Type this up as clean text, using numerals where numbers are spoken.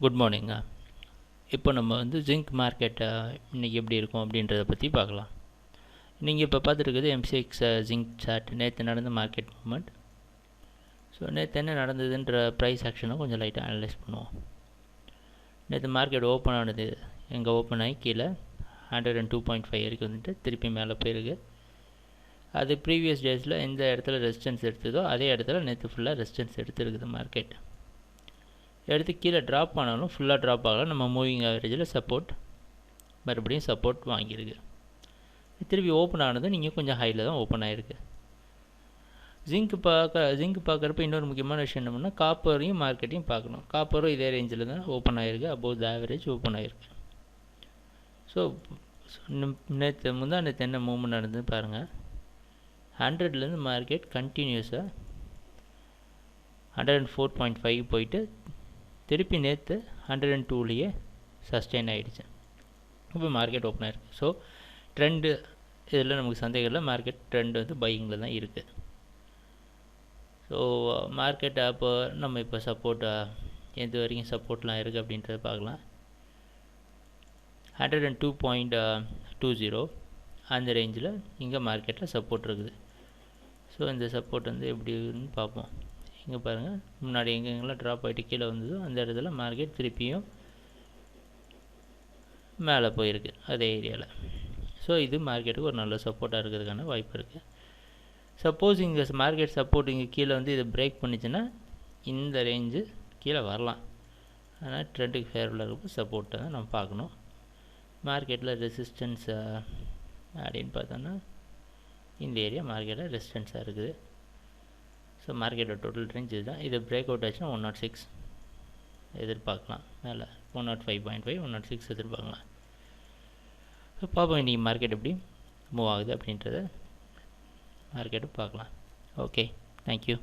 Good மார்னிங்க. இப்போ நம்ம வந்து ஜிங்க் மார்க்கெட்டை இன்றைக்கி எப்படி இருக்கும் அப்படின்றத பற்றி பார்க்கலாம். நீங்கள் இப்போ பார்த்துருக்குது எம்சிஎக்ஸ் ஜிங்க் சார்ட், நேற்று நடந்த மார்க்கெட் மூவ்மெண்ட். ஸோ நேற்று என்ன நடந்ததுன்ற ப்ரைஸ் ஆக்ஷனை கொஞ்சம் லைட்டாக அனலைஸ் பண்ணுவோம். நேற்று மார்க்கெட் ஓப்பன் ஆனது, எங்கே ஓப்பன் ஆகி கீழே 102.5 வரைக்கும் வந்துட்டு திருப்பி மேலே போயிருக்கு. அது ப்ரீவியஸ் டேஸில் எந்த இடத்துல ரெசிஸ்டன்ஸ் எடுத்ததோ அதே இடத்துல நேற்று ஃபுல்லாக ரெசிஸ்டன்ஸ் எடுத்துருக்குது. மார்க்கெட் எடுத்து கீழே ட்ராப் ஆனாலும் ஃபுல்லாக ட்ராப் ஆகலாம். நம்ம மூவிங் ஆவரேஜில் சப்போர்ட், மறுபடியும் சப்போர்ட் வாங்கியிருக்கு. திருப்பி ஓப்பன் ஆனது நீங்கள் கொஞ்சம் ஹையில் தான் ஓப்பன் ஆகிருக்கு. ஜிங்க் பார்க்குறப்ப இன்னொரு முக்கியமான விஷயம் என்னன்னா, காப்பரையும் மார்க்கெட்டையும் பார்க்கணும். காப்பரும் இதே ரேஞ்சில் தான் ஓப்பன் ஆகிருக்கு, அபோவ் த ஆவரேஜ் ஓப்பன் ஆகிருக்கு. ஸோ நேற்று என்ன மூவ்மெண்ட் நடந்ததுன்னு பாருங்கள். 100லேருந்து மார்க்கெட் கண்டினியூஸாக 104.5 போயிட்டு திருப்பி நேற்று 102லேயே சஸ்டெயின் ஆகிடுச்சு. இப்போ மார்க்கெட் ஓப்பன் ஆகிருக்கு. ஸோ ட்ரெண்டு இதில் நமக்கு சந்தேகம் இல்லை, மார்க்கெட் ட்ரெண்டு வந்து பையிங்கில் தான் இருக்குது. ஸோ மார்க்கெட் அப்போ நம்ம இப்போ எது வரைக்கும் சப்போர்ட்லாம் இருக்குது அப்படின்றத பார்க்கலாம். 102.20 அந்த ரேஞ்சில் இங்கே மார்க்கெட்டில் சப்போர்ட் இருக்குது. ஸோ இந்த சப்போர்ட் வந்து எப்படின்னு பார்ப்போம். இங்கே பாருங்கள், முன்னாடி எங்கெங்கெல்லாம் ட்ராப் ஆகிட்டு கீழே வந்ததோ அந்த இடத்துல மார்க்கெட் திருப்பியும் மேலே போயிருக்கு அதே ஏரியாவில். ஸோ இது மார்க்கெட்டுக்கு ஒரு நல்ல சப்போர்ட்டாக இருக்கிறதுக்கான வாய்ப்பு இருக்குது. சப்போஸ் இங்கே மார்க்கெட் சப்போர்ட் இங்கே கீழே வந்து இதை பிரேக் பண்ணிச்சுன்னா இந்த ரேஞ்சு கீழே வரலாம். ஆனால் ட்ரெண்டுக்கு ஃபேவரபுளாக இருக்கும் சப்போர்ட்டை தான் நம்ம பார்க்கணும். மார்க்கெட்டில் ரெசிஸ்டன்ஸ் அப்படின்னு பார்த்தோன்னா இந்த ஏரியா மார்க்கெட்டில் ரெசிஸ்டன்ஸாக இருக்குது. ஸோ மார்க்கெட்டோட டோட்டல் ரேஞ்ச் இதுதான். இது பிரேக் அவுட் ஆச்சுன்னா 106 எதிர்பார்க்கலாம். மேலே 105.5 106 எதிர்பார்க்கலாம். ஸோ பார்ப்போம் இன்றைக்கி மார்க்கெட் எப்படி மூவ் ஆகுது அப்படின்றத மார்க்கெட்டு பார்க்கலாம். Okay, thank you.